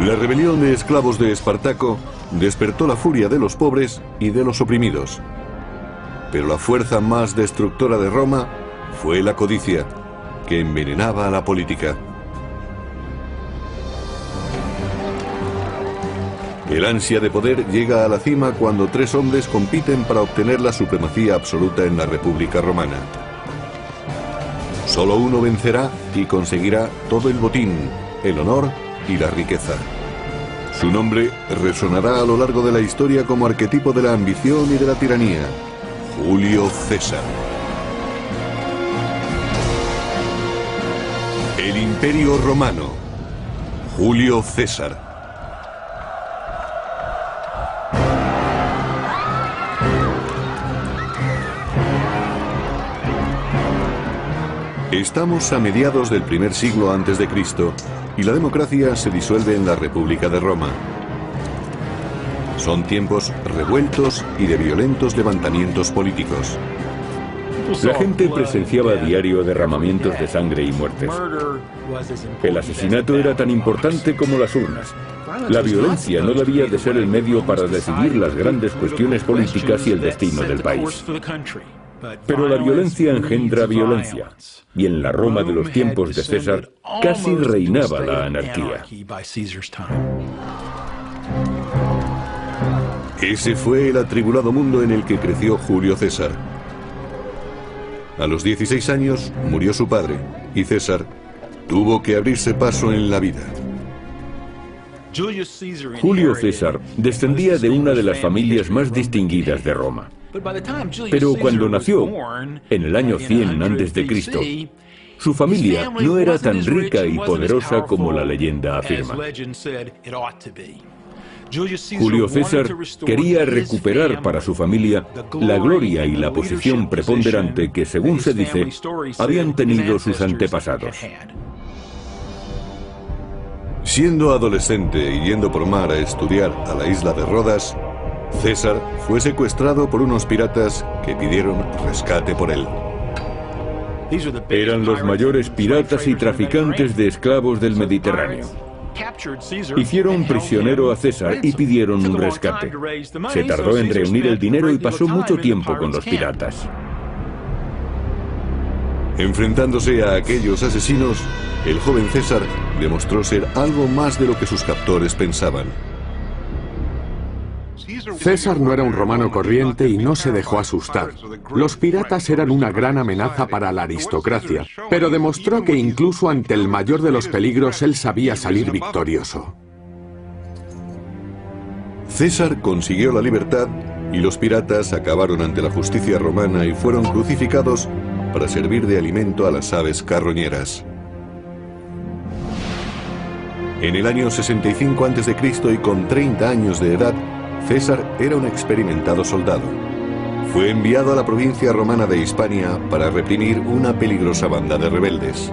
La rebelión de esclavos de Espartaco despertó la furia de los pobres y de los oprimidos. Pero la fuerza más destructora de Roma fue la codicia, que envenenaba a la política. El ansia de poder llega a la cima cuando tres hombres compiten para obtener la supremacía absoluta en la República Romana. Solo uno vencerá y conseguirá todo el botín, el honor y la riqueza. Su nombre resonará a lo largo de la historia como arquetipo de la ambición y de la tiranía: Julio César. El Imperio Romano. Julio César. Estamos a mediados del primer siglo antes de Cristo y la democracia se disuelve en la República de Roma. Son tiempos revueltos y de violentos levantamientos políticos. La gente presenciaba a diario derramamientos de sangre y muertes. El asesinato era tan importante como las urnas. La violencia no debía de ser el medio para decidir las grandes cuestiones políticas y el destino del país. Pero la violencia engendra violencia, y en la Roma de los tiempos de César casi reinaba la anarquía. Ese fue el atribulado mundo en el que creció Julio César. A los 16 años murió su padre, y César tuvo que abrirse paso en la vida. Julio César descendía de una de las familias más distinguidas de Roma. Pero cuando nació, en el año 100 a.C., su familia no era tan rica y poderosa como la leyenda afirma. Julio César quería recuperar para su familia la gloria y la posición preponderante que, según se dice, habían tenido sus antepasados. Siendo adolescente y yendo por mar a estudiar a la isla de Rodas, César fue secuestrado por unos piratas que pidieron rescate por él. Eran los mayores piratas y traficantes de esclavos del Mediterráneo. Hicieron prisionero a César y pidieron un rescate. Se tardó en reunir el dinero y pasó mucho tiempo con los piratas. Enfrentándose a aquellos asesinos, el joven César demostró ser algo más de lo que sus captores pensaban. César no era un romano corriente y no se dejó asustar. Los piratas eran una gran amenaza para la aristocracia, pero demostró que incluso ante el mayor de los peligros él sabía salir victorioso. César consiguió la libertad y los piratas acabaron ante la justicia romana y fueron crucificados para servir de alimento a las aves carroñeras. En el año 65 a.C. y con 30 años de edad, César era un experimentado soldado. Fue enviado a la provincia romana de Hispania para reprimir una peligrosa banda de rebeldes.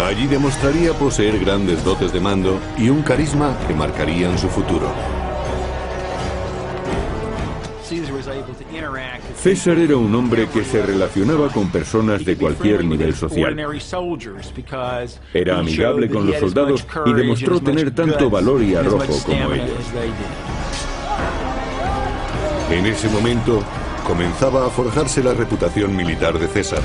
Allí demostraría poseer grandes dotes de mando y un carisma que marcarían su futuro. César era un hombre que se relacionaba con personas de cualquier nivel social. Era amigable con los soldados y demostró tener tanto valor y arrojo como ellos. En ese momento comenzaba a forjarse la reputación militar de César.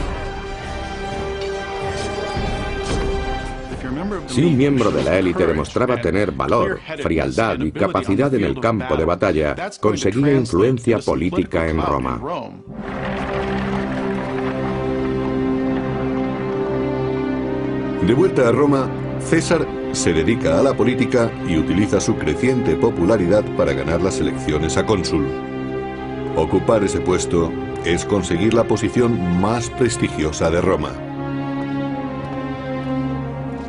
Si un miembro de la élite demostraba tener valor, frialdad y capacidad en el campo de batalla, conseguía influencia política en Roma. De vuelta a Roma, César se dedica a la política y utiliza su creciente popularidad para ganar las elecciones a cónsul. Ocupar ese puesto es conseguir la posición más prestigiosa de Roma.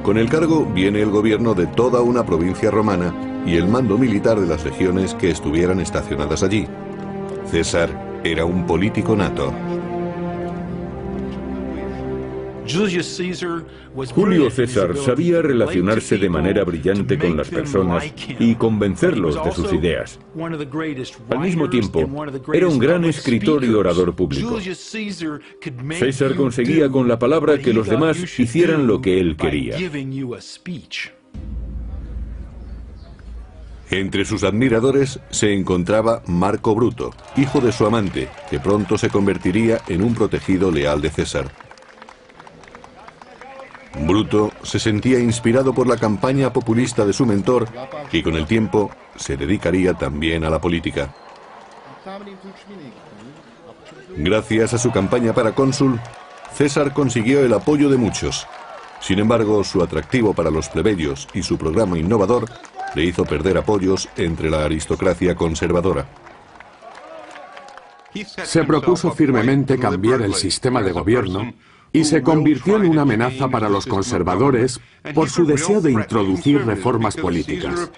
Con el cargo viene el gobierno de toda una provincia romana y el mando militar de las legiones que estuvieran estacionadas allí. César era un político nato. Julio César sabía relacionarse de manera brillante con las personas y convencerlos de sus ideas. Al mismo tiempo, era un gran escritor y orador público. César conseguía con la palabra que los demás hicieran lo que él quería. Entre sus admiradores se encontraba Marco Bruto, hijo de su amante, que pronto se convertiría en un protegido leal de César. Bruto se sentía inspirado por la campaña populista de su mentor y con el tiempo se dedicaría también a la política. Gracias a su campaña para cónsul, César consiguió el apoyo de muchos. Sin embargo, su atractivo para los plebeyos y su programa innovador le hizo perder apoyos entre la aristocracia conservadora. Se propuso firmemente cambiar el sistema de gobierno y se convirtió en una amenaza para los conservadores por su deseo de introducir reformas políticas.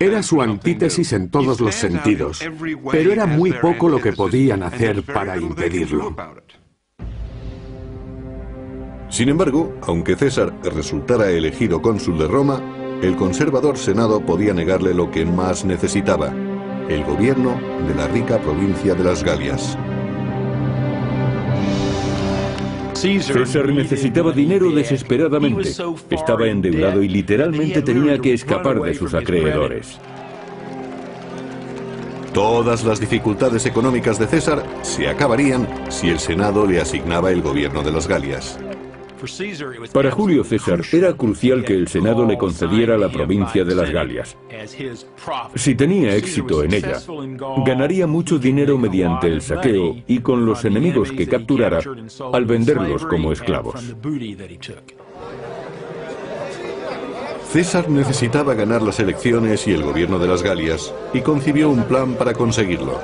Era su antítesis en todos los sentidos, pero era muy poco lo que podían hacer para impedirlo. Sin embargo, aunque César resultara elegido cónsul de Roma, el conservador Senado podía negarle lo que más necesitaba: el gobierno de la rica provincia de las Galias. César necesitaba dinero desesperadamente. Estaba endeudado y literalmente tenía que escapar de sus acreedores. Todas las dificultades económicas de César se acabarían si el Senado le asignaba el gobierno de las Galias. Para Julio César era crucial que el Senado le concediera la provincia de las Galias. Si tenía éxito en ella, ganaría mucho dinero mediante el saqueo y con los enemigos que capturara al venderlos como esclavos. César necesitaba ganar las elecciones y el gobierno de las Galias, y concibió un plan para conseguirlo.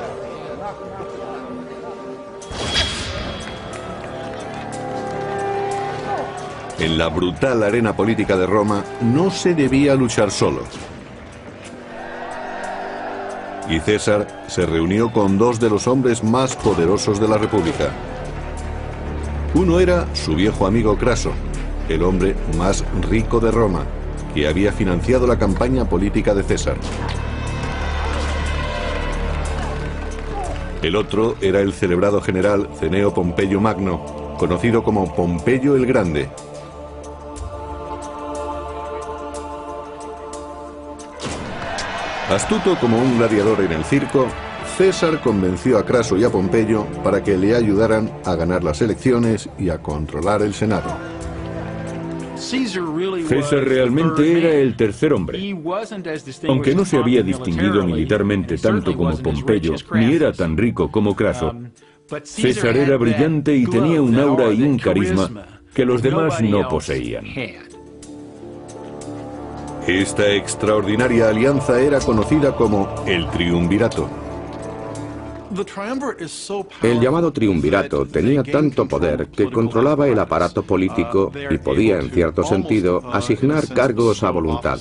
En la brutal arena política de Roma no se debía luchar solo. Y César se reunió con dos de los hombres más poderosos de la República. Uno era su viejo amigo Craso, el hombre más rico de Roma, que había financiado la campaña política de César. El otro era el celebrado general Cneo Pompeyo Magno, conocido como Pompeyo el Grande. Astuto como un gladiador en el circo, César convenció a Craso y a Pompeyo para que le ayudaran a ganar las elecciones y a controlar el Senado. César realmente era el tercer hombre. Aunque no se había distinguido militarmente tanto como Pompeyo, ni era tan rico como Craso, César era brillante y tenía un aura y un carisma que los demás no poseían. Esta extraordinaria alianza era conocida como el Triunvirato. El llamado triunvirato tenía tanto poder que controlaba el aparato político y podía, en cierto sentido, asignar cargos a voluntad.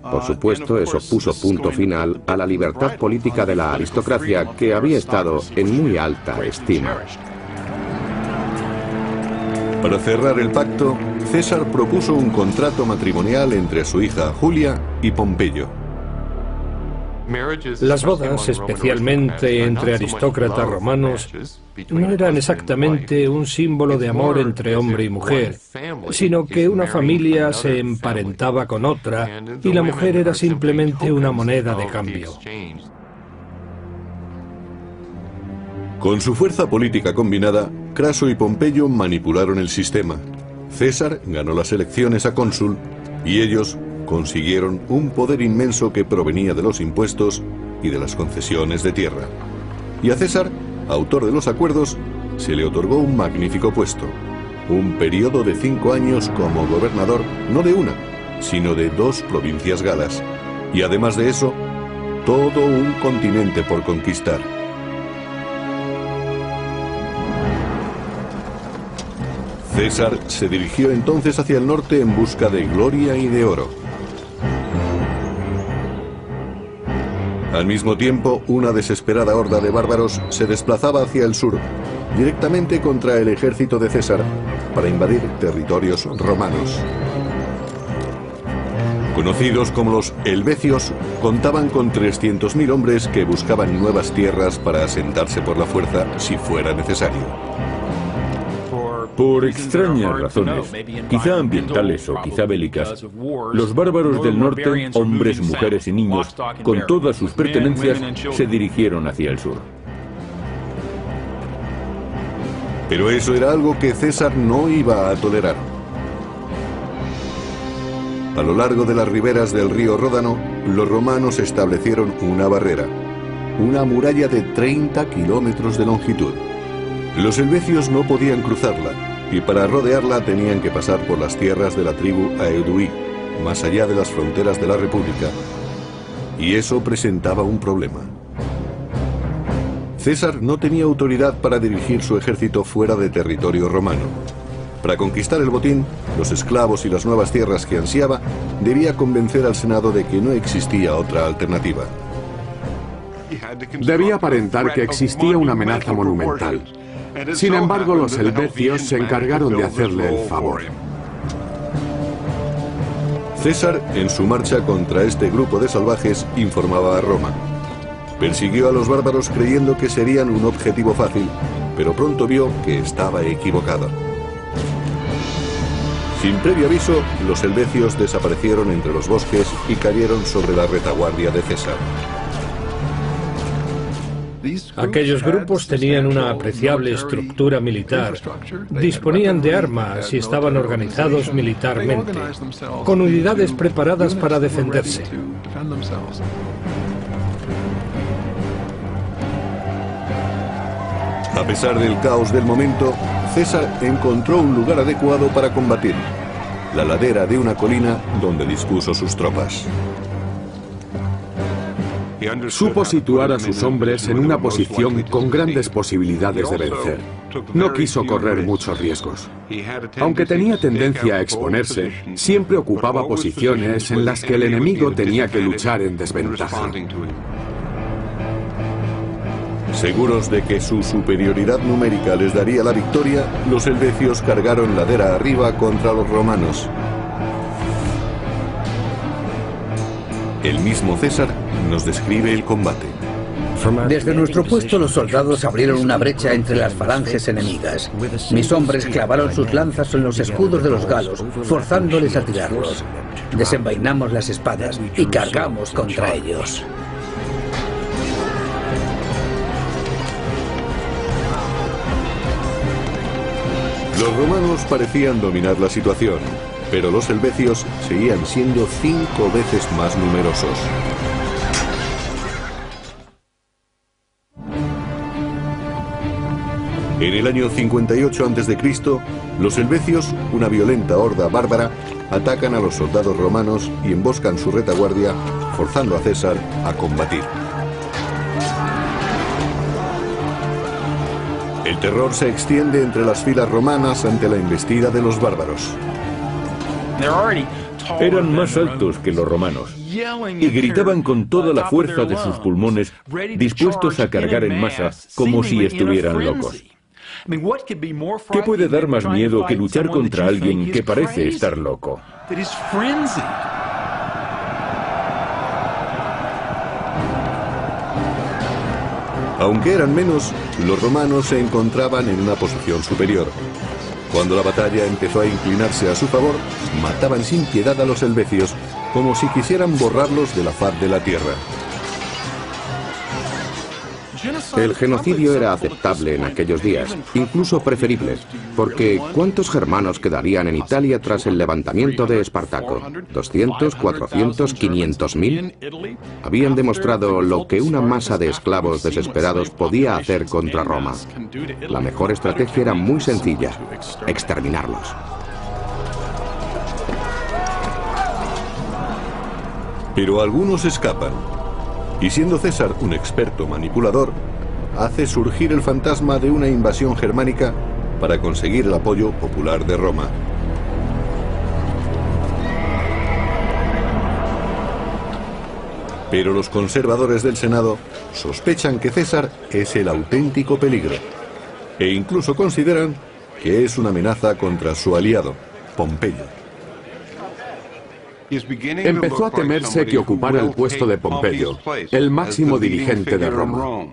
Por supuesto, eso puso punto final a la libertad política de la aristocracia, que había estado en muy alta estima. Para cerrar el pacto, César propuso un contrato matrimonial entre su hija Julia y Pompeyo. Las bodas, especialmente entre aristócratas romanos, no eran exactamente un símbolo de amor entre hombre y mujer, sino que una familia se emparentaba con otra y la mujer era simplemente una moneda de cambio. Con su fuerza política combinada, Craso y Pompeyo manipularon el sistema. César ganó las elecciones a cónsul y ellos consiguieron un poder inmenso que provenía de los impuestos y de las concesiones de tierra. Y a César, autor de los acuerdos, se le otorgó un magnífico puesto, un periodo de 5 años como gobernador no de una, sino de 2 provincias galas, y además de eso, todo un continente por conquistar. César se dirigió entonces hacia el norte en busca de gloria y de oro. Al mismo tiempo, una desesperada horda de bárbaros se desplazaba hacia el sur, directamente contra el ejército de César, para invadir territorios romanos. Conocidos como los helvecios, contaban con 300.000 hombres que buscaban nuevas tierras para asentarse por la fuerza si fuera necesario. Por extrañas razones, quizá ambientales o quizá bélicas, los bárbaros del norte, hombres, mujeres y niños, con todas sus pertenencias, se dirigieron hacia el sur. Pero eso era algo que César no iba a tolerar. A lo largo de las riberas del río Ródano, los romanos establecieron una barrera, una muralla de 30 kilómetros de longitud. Los helvecios no podían cruzarla, y para rodearla tenían que pasar por las tierras de la tribu Aeduí, más allá de las fronteras de la República. Y eso presentaba un problema. César no tenía autoridad para dirigir su ejército fuera de territorio romano. Para conquistar el botín, los esclavos y las nuevas tierras que ansiaba, debía convencer al Senado de que no existía otra alternativa. Debía aparentar que existía una amenaza monumental. Sin embargo, los helvecios se encargaron de hacerle el favor. César, en su marcha contra este grupo de salvajes, informaba a Roma. Persiguió a los bárbaros creyendo que serían un objetivo fácil, pero pronto vio que estaba equivocado. Sin previo aviso, los helvecios desaparecieron entre los bosques y cayeron sobre la retaguardia de César. Aquellos grupos tenían una apreciable estructura militar, disponían de armas y estaban organizados militarmente, con unidades preparadas para defenderse. A pesar del caos del momento, César encontró un lugar adecuado para combatir, la ladera de una colina donde dispuso sus tropas. Supo situar a sus hombres en una posición con grandes posibilidades de vencer. No quiso correr muchos riesgos. Aunque tenía tendencia a exponerse, siempre ocupaba posiciones en las que el enemigo tenía que luchar en desventaja. Seguros de que su superioridad numérica les daría la victoria, los helvecios cargaron ladera arriba contra los romanos. El mismo César nos describe el combate. Desde nuestro puesto los soldados abrieron una brecha entre las falanges enemigas. Mis hombres clavaron sus lanzas en los escudos de los galos, forzándoles a tirarlos. Desenvainamos las espadas y cargamos contra ellos. Los romanos parecían dominar la situación, pero los helvecios seguían siendo 5 veces más numerosos. En el año 58 a.C., los helvecios, una violenta horda bárbara, atacan a los soldados romanos y emboscan su retaguardia, forzando a César a combatir. El terror se extiende entre las filas romanas ante la embestida de los bárbaros. Eran más altos que los romanos y gritaban con toda la fuerza de sus pulmones, dispuestos a cargar en masa como si estuvieran locos. ¿Qué puede dar más miedo que luchar contra alguien que parece estar loco? Aunque eran menos, los romanos se encontraban en una posición superior. Cuando la batalla empezó a inclinarse a su favor, mataban sin piedad a los helvecios, como si quisieran borrarlos de la faz de la tierra. El genocidio era aceptable en aquellos días, incluso preferible, porque ¿cuántos germanos quedarían en Italia tras el levantamiento de Espartaco? ¿200, 400, 500.000? Habían demostrado lo que una masa de esclavos desesperados podía hacer contra Roma. La mejor estrategia era muy sencilla: exterminarlos. Pero algunos escapan. Y siendo César un experto manipulador, hace surgir el fantasma de una invasión germánica para conseguir el apoyo popular de Roma. Pero los conservadores del Senado sospechan que César es el auténtico peligro e incluso consideran que es una amenaza contra su aliado, Pompeyo. Empezó a temerse que ocupara el puesto de Pompeyo, el máximo dirigente de Roma.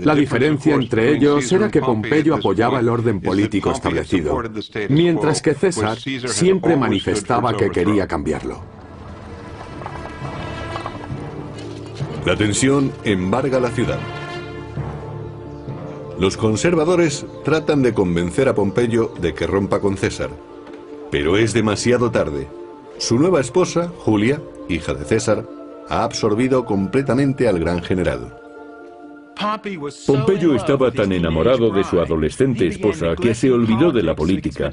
La diferencia entre ellos era que Pompeyo apoyaba el orden político establecido, mientras que César siempre manifestaba que quería cambiarlo. La tensión embarga la ciudad. Los conservadores tratan de convencer a Pompeyo de que rompa con César, pero es demasiado tarde. Su nueva esposa, Julia, hija de César, ha absorbido completamente al gran general. Pompeyo estaba tan enamorado de su adolescente esposa que se olvidó de la política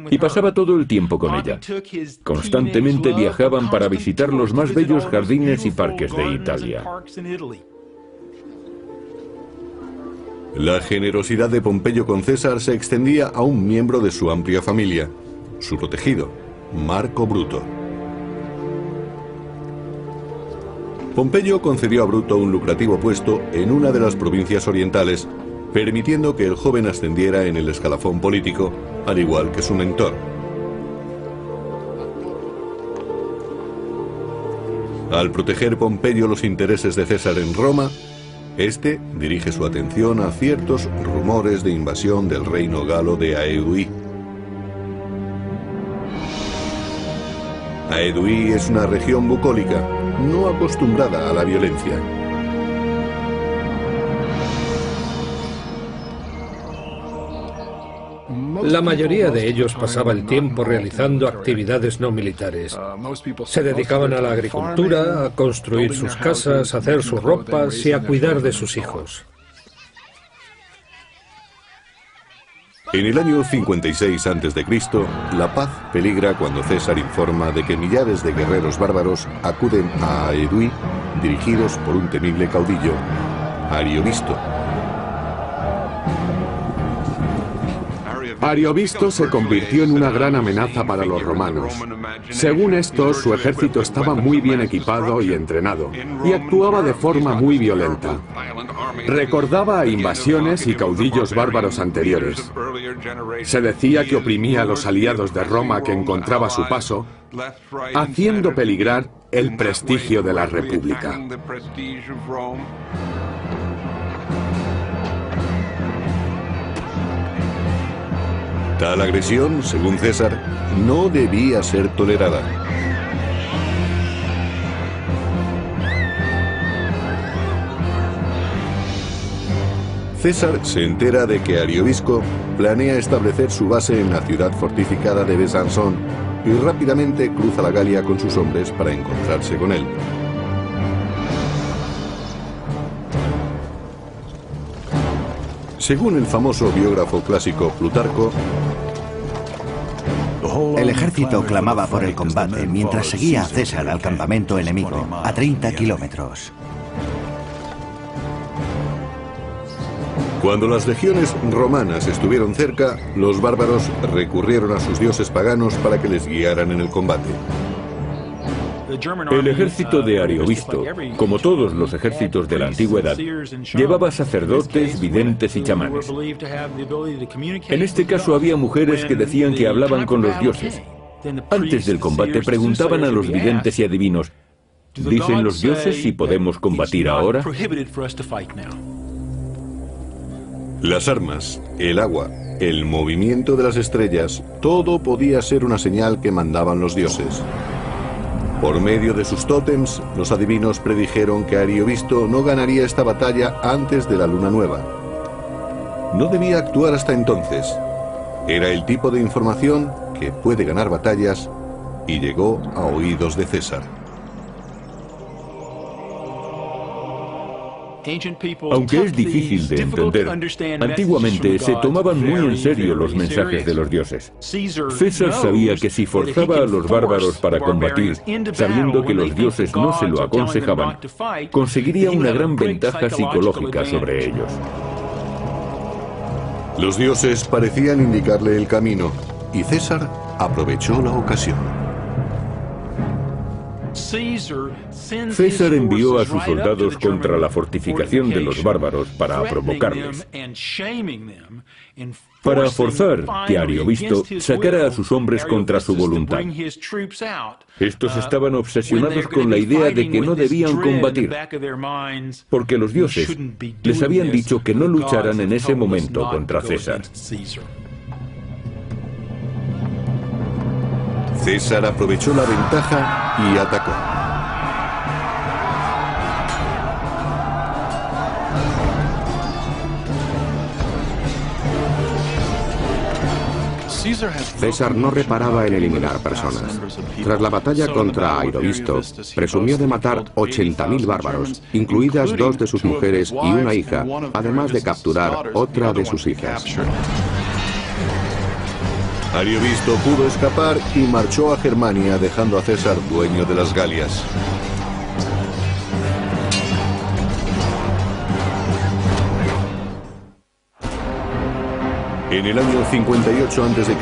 y pasaba todo el tiempo con ella. Constantemente viajaban para visitar los más bellos jardines y parques de Italia. La generosidad de Pompeyo con César se extendía a un miembro de su amplia familia, su protegido, Marco Bruto. Pompeyo concedió a Bruto un lucrativo puesto en una de las provincias orientales, permitiendo que el joven ascendiera en el escalafón político, al igual que su mentor. Al proteger Pompeyo los intereses de César en Roma, este dirige su atención a ciertos rumores de invasión del reino galo de Aedui. Aedui es una región bucólica, no acostumbrada a la violencia. La mayoría de ellos pasaba el tiempo realizando actividades no militares. Se dedicaban a la agricultura, a construir sus casas, a hacer sus ropas y a cuidar de sus hijos. En el año 56 a.C., la paz peligra cuando César informa de que millares de guerreros bárbaros acuden a Aedui, dirigidos por un temible caudillo, Ariovisto. Ariovisto se convirtió en una gran amenaza para los romanos. Según estos, su ejército estaba muy bien equipado y entrenado, y actuaba de forma muy violenta. Recordaba a invasiones y caudillos bárbaros anteriores. Se decía que oprimía a los aliados de Roma que encontraba a su paso, haciendo peligrar el prestigio de la República. Tal agresión, según César, no debía ser tolerada. César se entera de que Ariovisco planea establecer su base en la ciudad fortificada de Besançon y rápidamente cruza la Galia con sus hombres para encontrarse con él. Según el famoso biógrafo clásico Plutarco, el ejército clamaba por el combate mientras seguía a César al campamento enemigo, a 30 kilómetros. Cuando las legiones romanas estuvieron cerca, los bárbaros recurrieron a sus dioses paganos para que les guiaran en el combate. El ejército de Ariovisto, como todos los ejércitos de la antigüedad, llevaba sacerdotes, videntes y chamanes. En este caso había mujeres que decían que hablaban con los dioses. Antes del combate preguntaban a los videntes y adivinos, ¿dicen los dioses si podemos combatir ahora? Las armas, el agua, el movimiento de las estrellas, todo podía ser una señal que mandaban los dioses. Por medio de sus tótems, los adivinos predijeron que Ariovisto no ganaría esta batalla antes de la luna nueva. No debía actuar hasta entonces. Era el tipo de información que puede ganar batallas y llegó a oídos de César. Aunque es difícil de entender, antiguamente se tomaban muy en serio los mensajes de los dioses. César sabía que si forzaba a los bárbaros para combatir, sabiendo que los dioses no se lo aconsejaban, conseguiría una gran ventaja psicológica sobre ellos. Los dioses parecían indicarle el camino, y César aprovechó la ocasión. César envió a sus soldados contra la fortificación de los bárbaros para provocarles, para forzar que Ariovisto sacara a sus hombres contra su voluntad. Estos estaban obsesionados con la idea de que no debían combatir, porque los dioses les habían dicho que no lucharan en ese momento contra César. César aprovechó la ventaja y atacó. César no reparaba en eliminar personas. Tras la batalla contra Airovisto, presumió de matar 80.000 bárbaros, incluidas 2 de sus mujeres y una hija, además de capturar otra de sus hijas. Ariovisto pudo escapar y marchó a Germania, dejando a César dueño de las Galias. En el año 58 a.C.,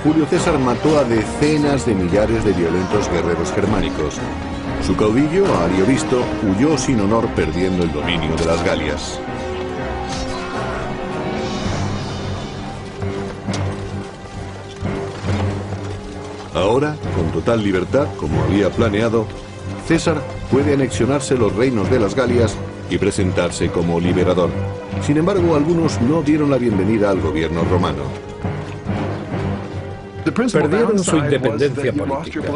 Julio César mató a decenas de millares de violentos guerreros germánicos. Su caudillo, Ariovisto, huyó sin honor, perdiendo el dominio de las Galias. Ahora, con total libertad, como había planeado, César puede anexionarse los reinos de las Galias y presentarse como liberador. Sin embargo, algunos no dieron la bienvenida al gobierno romano. Perdieron su independencia política.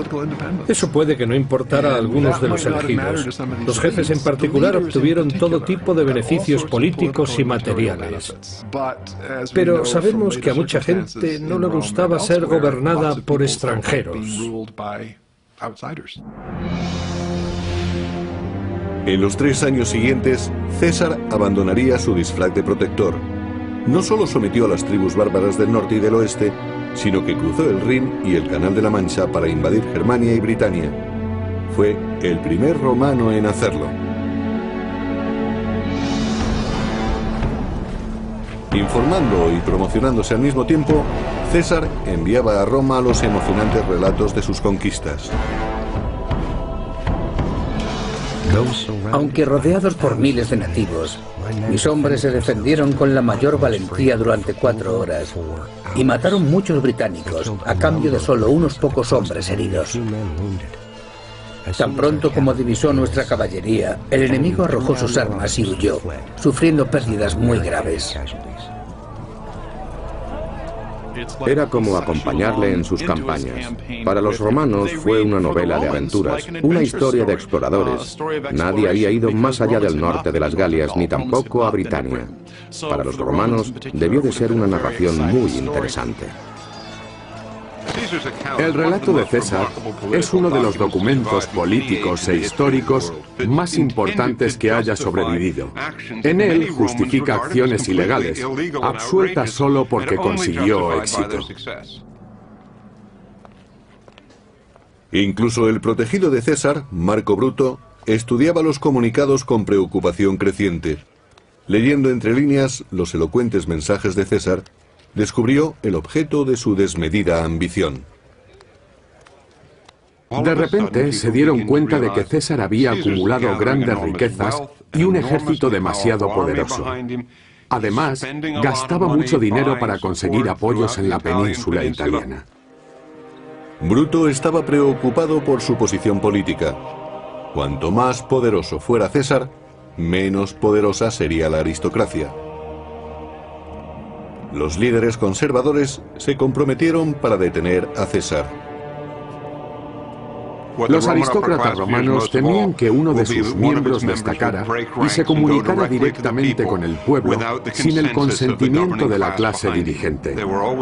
Eso puede que no importara a algunos de los elegidos. Los jefes en particular obtuvieron todo tipo de beneficios políticos y materiales. Pero sabemos que a mucha gente no le gustaba ser gobernada por extranjeros. En los 3 años siguientes, César abandonaría su disfraz de protector. No solo sometió a las tribus bárbaras del norte y del oeste, sino que cruzó el Rin y el Canal de la Mancha para invadir Germania y Britania. Fue el primer romano en hacerlo. Informando y promocionándose al mismo tiempo, César enviaba a Roma los emocionantes relatos de sus conquistas. Aunque rodeados por miles de nativos, mis hombres se defendieron con la mayor valentía durante 4 horas y mataron muchos británicos a cambio de solo unos pocos hombres heridos. Tan pronto como divisó nuestra caballería, el enemigo arrojó sus armas y huyó, sufriendo pérdidas muy graves. Era como acompañarle en sus campañas. Para los romanos fue una novela de aventuras, una historia de exploradores. Nadie había ido más allá del norte de las Galias, ni tampoco a Britania. Para los romanos debió de ser una narración muy interesante. El relato de César es uno de los documentos políticos e históricos más importantes que haya sobrevivido. En él justifica acciones ilegales, absueltas solo porque consiguió éxito. Incluso el protegido de César, Marco Bruto, estudiaba los comunicados con preocupación creciente. Leyendo entre líneas los elocuentes mensajes de César, descubrió el objeto de su desmedida ambición. De repente se dieron cuenta de que César había acumulado grandes riquezas y un ejército demasiado poderoso. Además, gastaba mucho dinero para conseguir apoyos en la península italiana. Bruto estaba preocupado por su posición política. Cuanto más poderoso fuera César, menos poderosa sería la aristocracia. Los líderes conservadores se comprometieron para detener a César. Los aristócratas romanos temían que uno de sus miembros destacara y se comunicara directamente con el pueblo sin el consentimiento de la clase dirigente.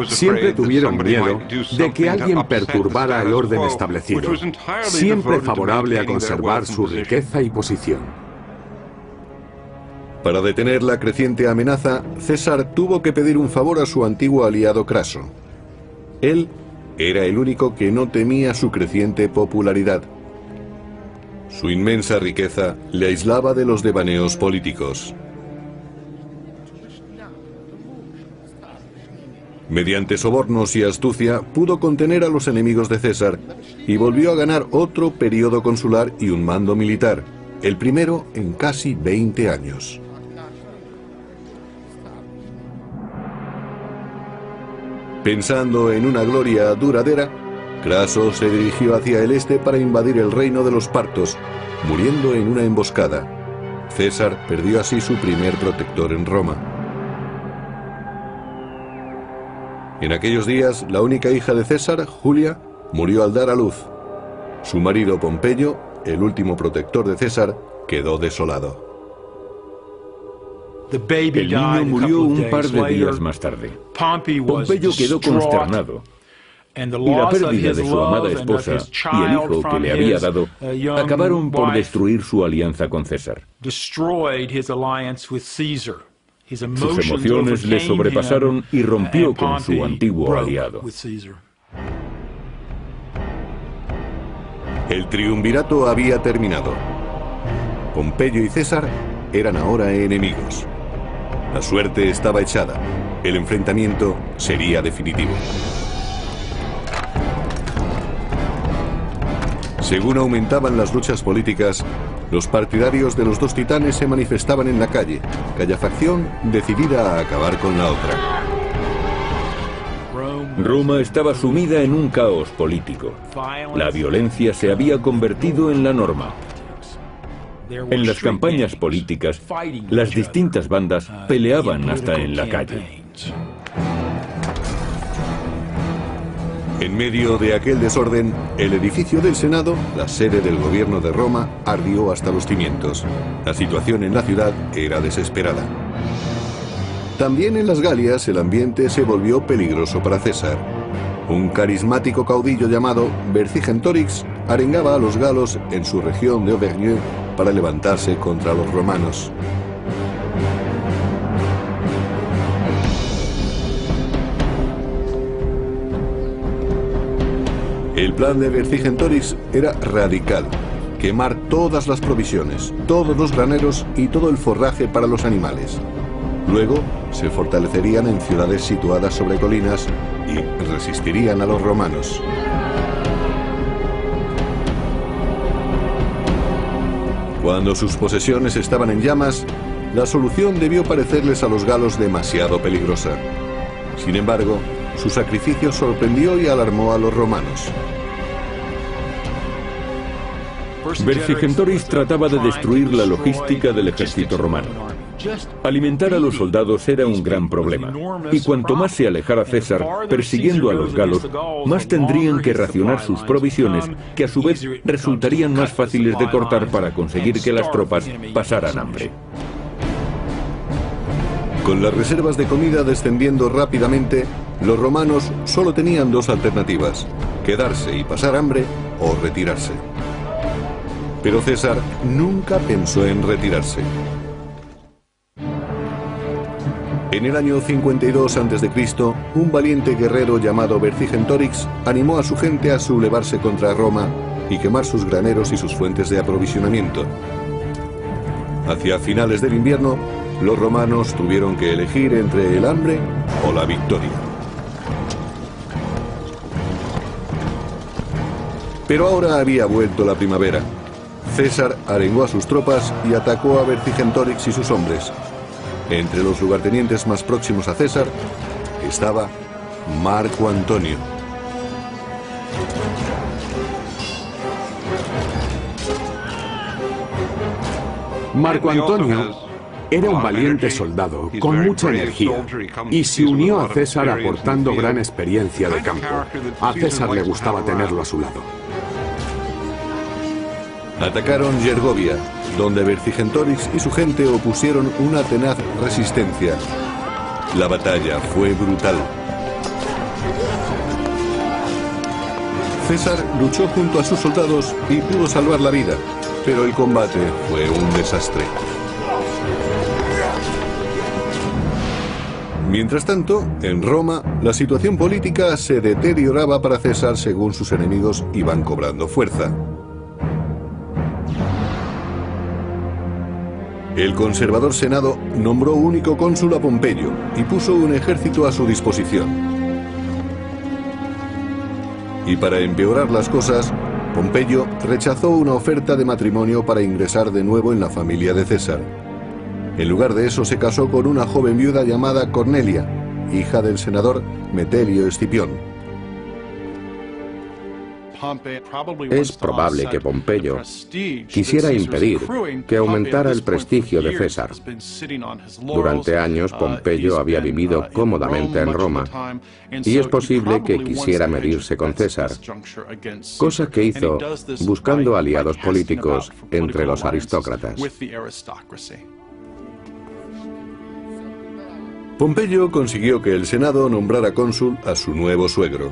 Siempre tuvieron miedo de que alguien perturbara el orden establecido, siempre favorable a conservar su riqueza y posición. Para detener la creciente amenaza, César tuvo que pedir un favor a su antiguo aliado Craso. Él era el único que no temía su creciente popularidad. Su inmensa riqueza le aislaba de los devaneos políticos. Mediante sobornos y astucia pudo contener a los enemigos de César y volvió a ganar otro periodo consular y un mando militar, el primero en casi 20 años. Pensando en una gloria duradera, Craso se dirigió hacia el este para invadir el reino de los partos, muriendo en una emboscada. César perdió así su primer protector en Roma. En aquellos días, la única hija de César, Julia, murió al dar a luz. Su marido Pompeyo, el último protector de César, quedó desolado. El niño murió un par de días más tarde. Pompeyo quedó consternado, y la pérdida de su amada esposa y el hijo que le había dado acabaron por destruir su alianza con César. Sus emociones le sobrepasaron y rompió con su antiguo aliado. El triunvirato había terminado. Pompeyo y César eran ahora enemigos. La suerte estaba echada. El enfrentamiento sería definitivo. Según aumentaban las luchas políticas, los partidarios de los dos titanes se manifestaban en la calle, cada facción decidida a acabar con la otra. Roma estaba sumida en un caos político. La violencia se había convertido en la norma. En las campañas políticas, las distintas bandas peleaban hasta en la calle. En medio de aquel desorden, el edificio del Senado, la sede del gobierno de Roma, ardió hasta los cimientos. La situación en la ciudad era desesperada. También en las Galias el ambiente se volvió peligroso para César. Un carismático caudillo llamado Vercingetorix arengaba a los galos en su región de Auvergne para levantarse contra los romanos. El plan de Vercingetorix era radical: quemar todas las provisiones, todos los graneros y todo el forraje para los animales. Luego se fortalecerían en ciudades situadas sobre colinas y resistirían a los romanos. Cuando sus posesiones estaban en llamas, la solución debió parecerles a los galos demasiado peligrosa. Sin embargo, su sacrificio sorprendió y alarmó a los romanos. Vercingetorix trataba de destruir la logística del ejército romano. Alimentar a los soldados era un gran problema, y cuanto más se alejara César persiguiendo a los galos, más tendrían que racionar sus provisiones, que a su vez resultarían más fáciles de cortar para conseguir que las tropas pasaran hambre. Con las reservas de comida descendiendo rápidamente, los romanos solo tenían dos alternativas: quedarse y pasar hambre o retirarse. Pero César nunca pensó en retirarse. En el año 52 a.C., un valiente guerrero llamado Vercingetorix animó a su gente a sublevarse contra Roma y quemar sus graneros y sus fuentes de aprovisionamiento. Hacia finales del invierno, los romanos tuvieron que elegir entre el hambre o la victoria. Pero ahora había vuelto la primavera. César arengó a sus tropas y atacó a Vercingetorix y sus hombres. Entre los lugartenientes más próximos a César estaba Marco Antonio. Marco Antonio era un valiente soldado con mucha energía y se unió a César aportando gran experiencia de campo. A César le gustaba tenerlo a su lado. Atacaron Gergovia, donde Vercingetorix y su gente opusieron una tenaz resistencia. La batalla fue brutal. César luchó junto a sus soldados y pudo salvar la vida, pero el combate fue un desastre. Mientras tanto, en Roma, la situación política se deterioraba para César según sus enemigos iban cobrando fuerza. El conservador Senado nombró único cónsul a Pompeyo y puso un ejército a su disposición. Y para empeorar las cosas, Pompeyo rechazó una oferta de matrimonio para ingresar de nuevo en la familia de César. En lugar de eso se casó con una joven viuda llamada Cornelia, hija del senador Metelio Escipión. Es probable que Pompeyo quisiera impedir que aumentara el prestigio de César. Durante años, Pompeyo había vivido cómodamente en Roma, y es posible que quisiera medirse con César, cosa que hizo buscando aliados políticos entre los aristócratas. Pompeyo consiguió que el Senado nombrara cónsul a su nuevo suegro.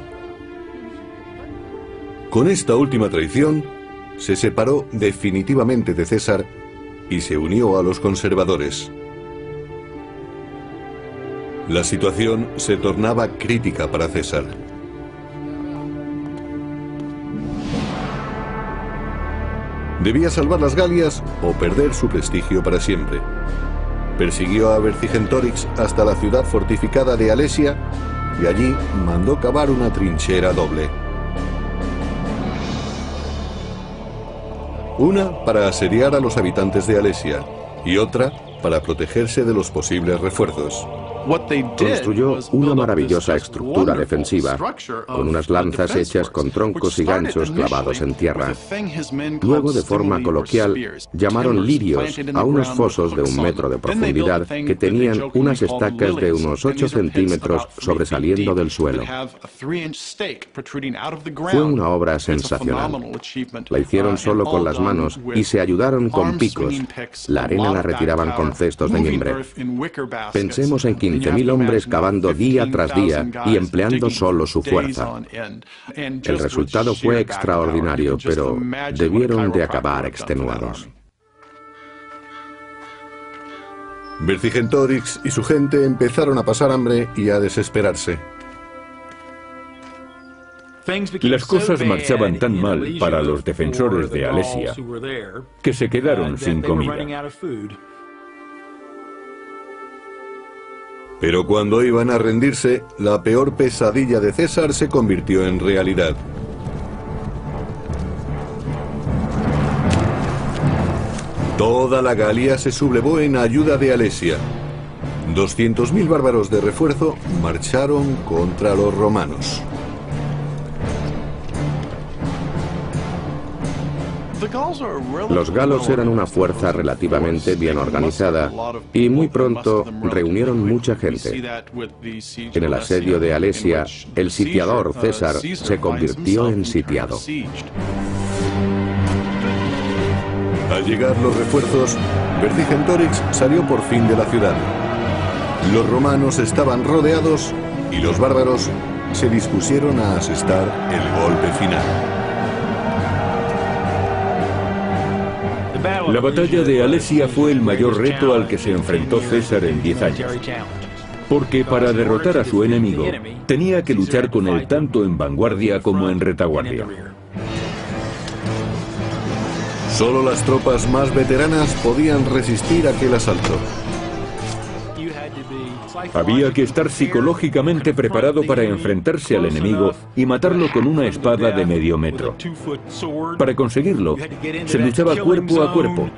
Con esta última traición, se separó definitivamente de César y se unió a los conservadores. La situación se tornaba crítica para César. Debía salvar las Galias o perder su prestigio para siempre. Persiguió a Vercingetorix hasta la ciudad fortificada de Alesia y allí mandó cavar una trinchera doble. Una para asediar a los habitantes de Alesia y otra para protegerse de los posibles refuerzos. Construyó una maravillosa estructura defensiva, con unas lanzas hechas con troncos y ganchos clavados en tierra. Luego, de forma coloquial, llamaron lirios a unos fosos de 1 metro de profundidad que tenían unas estacas de unos 8 centímetros sobresaliendo del suelo. Fue una obra sensacional. La hicieron solo con las manos y se ayudaron con picos. La arena la retiraban con cestos de mimbre. Pensemos en 15.000 hombres cavando día tras día y empleando solo su fuerza. El resultado fue extraordinario, pero debieron de acabar extenuados. Vercingetorix y su gente empezaron a pasar hambre y a desesperarse. Las cosas marchaban tan mal para los defensores de Alesia que se quedaron sin comida. Pero cuando iban a rendirse, la peor pesadilla de César se convirtió en realidad. Toda la Galia se sublevó en ayuda de Alesia. 200.000 bárbaros de refuerzo marcharon contra los romanos. Los galos eran una fuerza relativamente bien organizada y muy pronto reunieron mucha gente. En el asedio de Alesia, el sitiador César se convirtió en sitiado. Al llegar los refuerzos, Vercingetorix salió por fin de la ciudad. Los romanos estaban rodeados y los bárbaros se dispusieron a asestar el golpe final. La batalla de Alesia fue el mayor reto al que se enfrentó César en 10 años. Porque para derrotar a su enemigo, tenía que luchar con él tanto en vanguardia como en retaguardia. Solo las tropas más veteranas podían resistir aquel asalto. Había que estar psicológicamente preparado para enfrentarse al enemigo y matarlo con una espada de medio metro. Para conseguirlo, se luchaba cuerpo a cuerpo,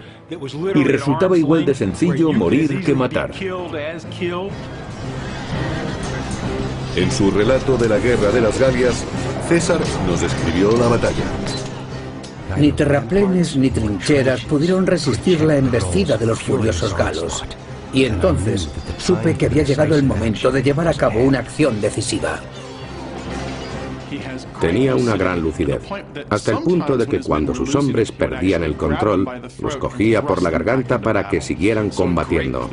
y resultaba igual de sencillo morir que matar. En su relato de la guerra de las Galias, César nos describió la batalla. Ni terraplenes ni trincheras pudieron resistir la embestida de los furiosos galos. Y entonces supe que había llegado el momento de llevar a cabo una acción decisiva. Tenía una gran lucidez, hasta el punto de que cuando sus hombres perdían el control, los cogía por la garganta para que siguieran combatiendo.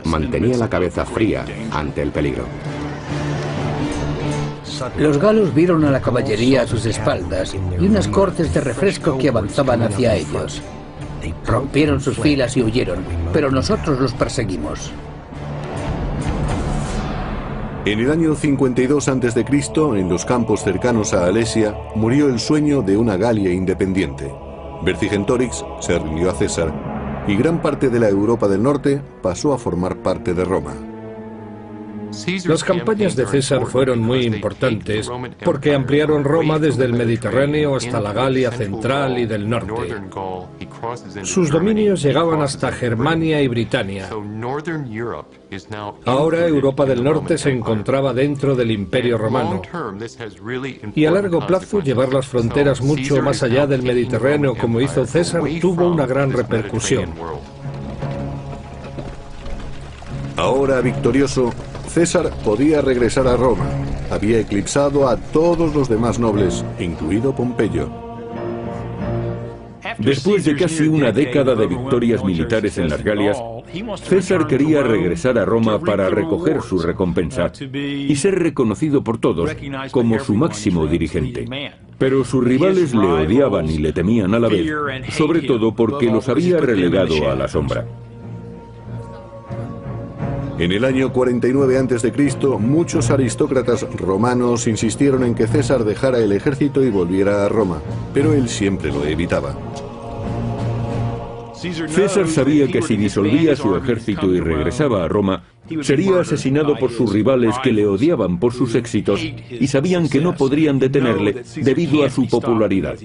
Mantenía la cabeza fría ante el peligro. Los galos vieron a la caballería a sus espaldas y unas cortes de refresco que avanzaban hacia ellos. Rompieron sus filas y huyeron, pero nosotros los perseguimos. En el año 52 a.C., en los campos cercanos a Alesia, murió el sueño de una Galia independiente. Vercingetorix se rindió a César y gran parte de la Europa del norte pasó a formar parte de Roma. Las campañas de César fueron muy importantes porque ampliaron Roma desde el Mediterráneo hasta la Galia central y del norte. Sus dominios llegaban hasta Germania y Britania. Ahora Europa del Norte se encontraba dentro del Imperio Romano. Y a largo plazo llevar las fronteras mucho más allá del Mediterráneo como hizo César tuvo una gran repercusión. Ahora victorioso, César podía regresar a Roma. Había eclipsado a todos los demás nobles, incluido Pompeyo. Después de casi una década de victorias militares en las Galias, César quería regresar a Roma para recoger su recompensa y ser reconocido por todos como su máximo dirigente. Pero sus rivales le odiaban y le temían a la vez, sobre todo porque los había relegado a la sombra. En el año 49 a.C., muchos aristócratas romanos insistieron en que César dejara el ejército y volviera a Roma, pero él siempre lo evitaba. César sabía que si disolvía su ejército y regresaba a Roma, sería asesinado por sus rivales que le odiaban por sus éxitos y sabían que no podrían detenerle debido a su popularidad.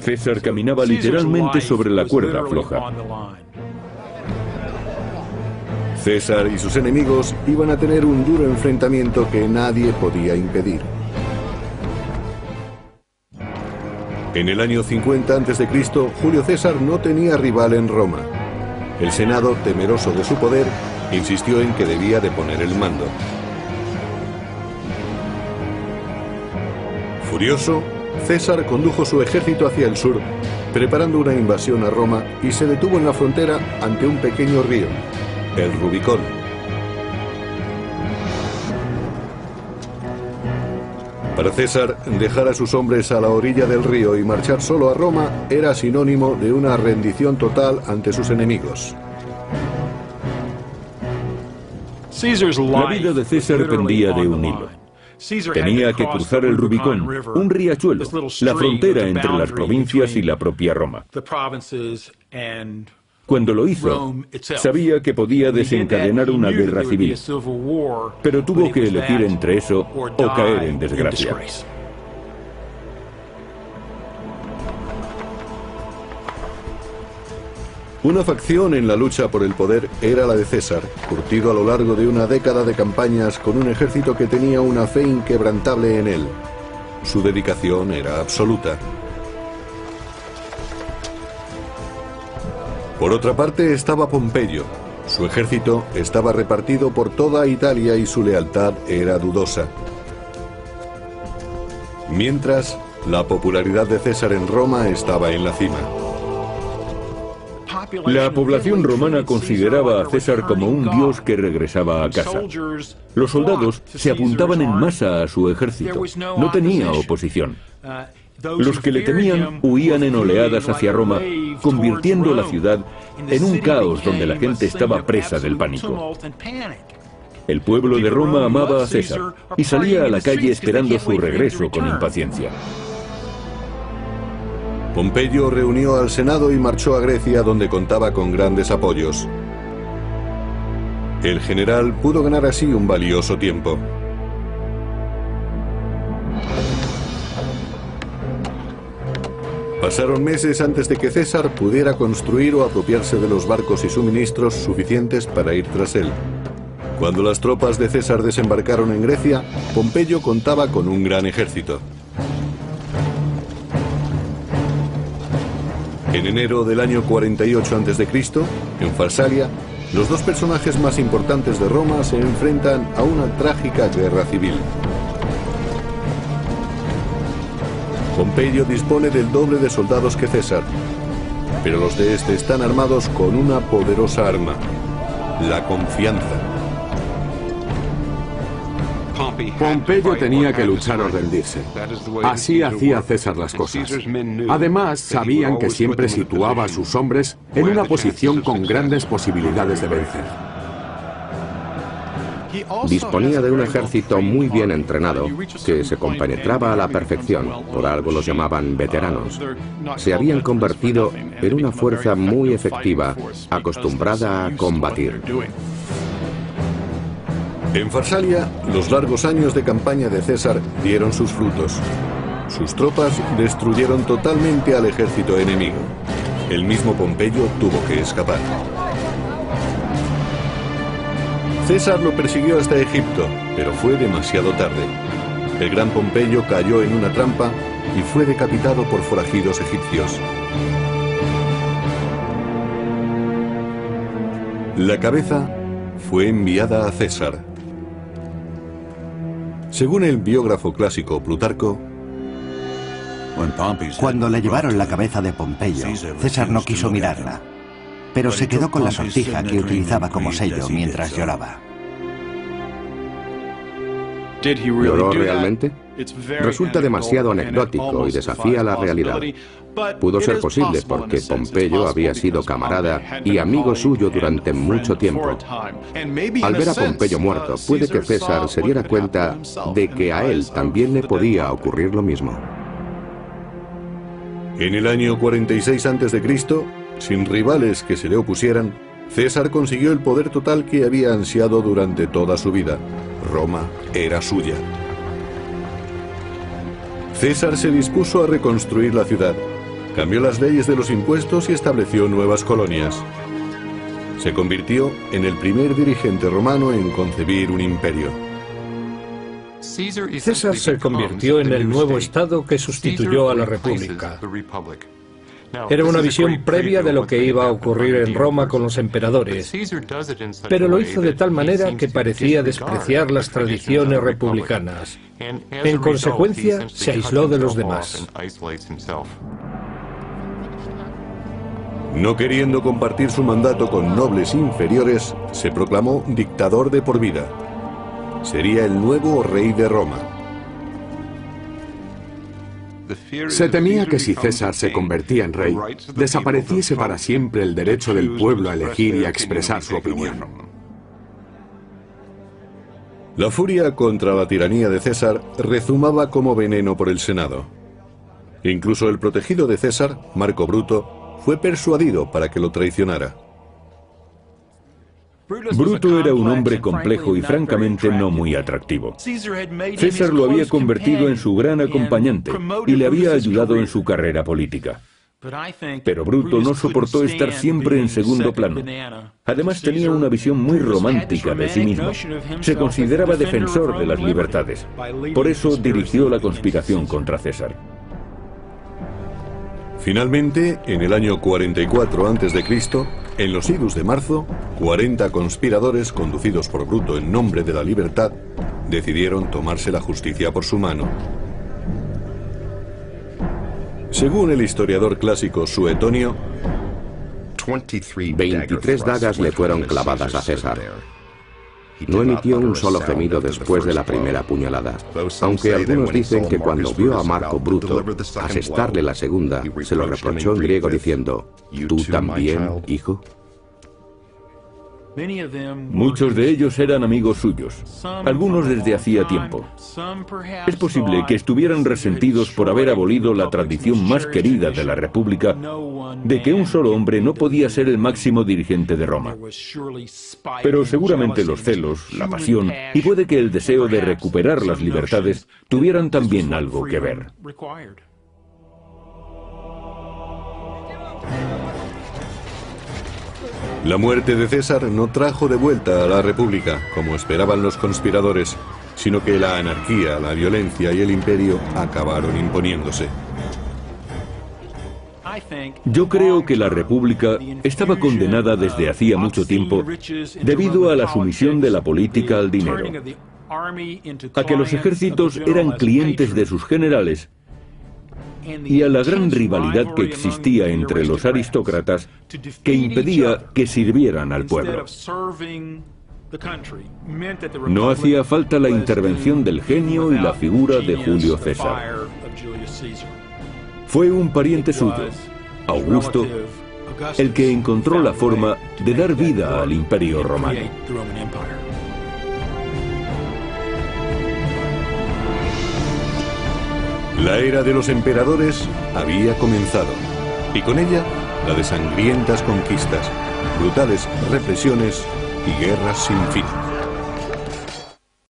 César caminaba literalmente sobre la cuerda floja. César y sus enemigos iban a tener un duro enfrentamiento que nadie podía impedir. En el año 50 a.C., Julio César no tenía rival en Roma. El Senado, temeroso de su poder, insistió en que debía de poner el mando. Furioso, César condujo su ejército hacia el sur, preparando una invasión a Roma, y se detuvo en la frontera ante un pequeño río, el Rubicón. Para César, dejar a sus hombres a la orilla del río y marchar solo a Roma era sinónimo de una rendición total ante sus enemigos. La vida de César pendía de un hilo. Tenía que cruzar el Rubicón, un riachuelo, la frontera entre las provincias y la propia Roma. Cuando lo hizo, sabía que podía desencadenar una guerra civil, pero tuvo que elegir entre eso o caer en desgracia. Una facción en la lucha por el poder era la de César, curtido a lo largo de una década de campañas con un ejército que tenía una fe inquebrantable en él. Su dedicación era absoluta. Por otra parte estaba Pompeyo. Su ejército estaba repartido por toda Italia y su lealtad era dudosa. Mientras, la popularidad de César en Roma estaba en la cima. La población romana consideraba a César como un dios que regresaba a casa. Los soldados se apuntaban en masa a su ejército. No tenía oposición. Los que le temían huían en oleadas hacia Roma, convirtiendo la ciudad en un caos donde la gente estaba presa del pánico. El pueblo de Roma amaba a César y salía a la calle esperando su regreso con impaciencia. Pompeyo reunió al Senado y marchó a Grecia, donde contaba con grandes apoyos. El general pudo ganar así un valioso tiempo. Pasaron meses antes de que César pudiera construir o apropiarse de los barcos y suministros suficientes para ir tras él. Cuando las tropas de César desembarcaron en Grecia, Pompeyo contaba con un gran ejército. En enero del año 48 a.C., en Farsalia, los dos personajes más importantes de Roma se enfrentan a una trágica guerra civil. Pompeyo dispone del doble de soldados que César, pero los de este están armados con una poderosa arma, la confianza. Pompeyo tenía que luchar o rendirse. Así hacía César las cosas. Además, sabían que siempre situaba a sus hombres en una posición con grandes posibilidades de vencer. Disponía de un ejército muy bien entrenado, que se compenetraba a la perfección, por algo los llamaban veteranos. Se habían convertido en una fuerza muy efectiva, acostumbrada a combatir. En Farsalia, los largos años de campaña de César dieron sus frutos. Sus tropas destruyeron totalmente al ejército enemigo. El mismo Pompeyo tuvo que escapar. César lo persiguió hasta Egipto, pero fue demasiado tarde. El gran Pompeyo cayó en una trampa y fue decapitado por forajidos egipcios. La cabeza fue enviada a César. Según el biógrafo clásico Plutarco, cuando le llevaron la cabeza de Pompeyo, César no quiso mirarla, pero se quedó con la sortija que utilizaba como sello mientras lloraba. ¿Lloró realmente? Resulta demasiado anecdótico y desafía la realidad. Pudo ser posible porque Pompeyo había sido camarada y amigo suyo durante mucho tiempo. Al ver a Pompeyo muerto, puede que César se diera cuenta de que a él también le podía ocurrir lo mismo. En el año 46 a.C., sin rivales que se le opusieran, César consiguió el poder total que había ansiado durante toda su vida. Roma era suya. César se dispuso a reconstruir la ciudad, cambió las leyes de los impuestos y estableció nuevas colonias. Se convirtió en el primer dirigente romano en concebir un imperio. César se convirtió en el nuevo Estado que sustituyó a la República. Era una visión previa de lo que iba a ocurrir en Roma con los emperadores, pero lo hizo de tal manera que parecía despreciar las tradiciones republicanas. En consecuencia, se aisló de los demás. No queriendo compartir su mandato con nobles inferiores, se proclamó dictador de por vida. Sería el nuevo rey de Roma. Se temía que si César se convertía en rey, desapareciese para siempre el derecho del pueblo a elegir y a expresar su opinión. La furia contra la tiranía de César rezumaba como veneno por el Senado. Incluso el protegido de César, Marco Bruto, fue persuadido para que lo traicionara. Bruto era un hombre complejo y francamente no muy atractivo. César lo había convertido en su gran acompañante y le había ayudado en su carrera política. Pero Bruto no soportó estar siempre en segundo plano. Además tenía una visión muy romántica de sí mismo. Se consideraba defensor de las libertades. Por eso dirigió la conspiración contra César. Finalmente, en el año 44 a.C., en los idus de marzo, 40 conspiradores conducidos por Bruto en nombre de la libertad decidieron tomarse la justicia por su mano. Según el historiador clásico Suetonio, 23 dagas le fueron clavadas a César. No emitió un solo gemido después de la primera puñalada, aunque algunos dicen que cuando vio a Marco Bruto asestarle la segunda, se lo reprochó en griego diciendo: ¿tú también, hijo? Muchos de ellos eran amigos suyos, algunos desde hacía tiempo. Es posible que estuvieran resentidos por haber abolido la tradición más querida de la República de que un solo hombre no podía ser el máximo dirigente de Roma. Pero seguramente los celos, la pasión y puede que el deseo de recuperar las libertades tuvieran también algo que ver. La muerte de César no trajo de vuelta a la República, como esperaban los conspiradores, sino que la anarquía, la violencia y el imperio acabaron imponiéndose. Yo creo que la República estaba condenada desde hacía mucho tiempo debido a la sumisión de la política al dinero, a que los ejércitos eran clientes de sus generales y a la gran rivalidad que existía entre los aristócratas que impedía que sirvieran al pueblo. No hacía falta la intervención del genio y la figura de Julio César. Fue un pariente suyo, Augusto, el que encontró la forma de dar vida al Imperio Romano. La era de los emperadores había comenzado, y con ella la de sangrientas conquistas, brutales represiones y guerras sin fin.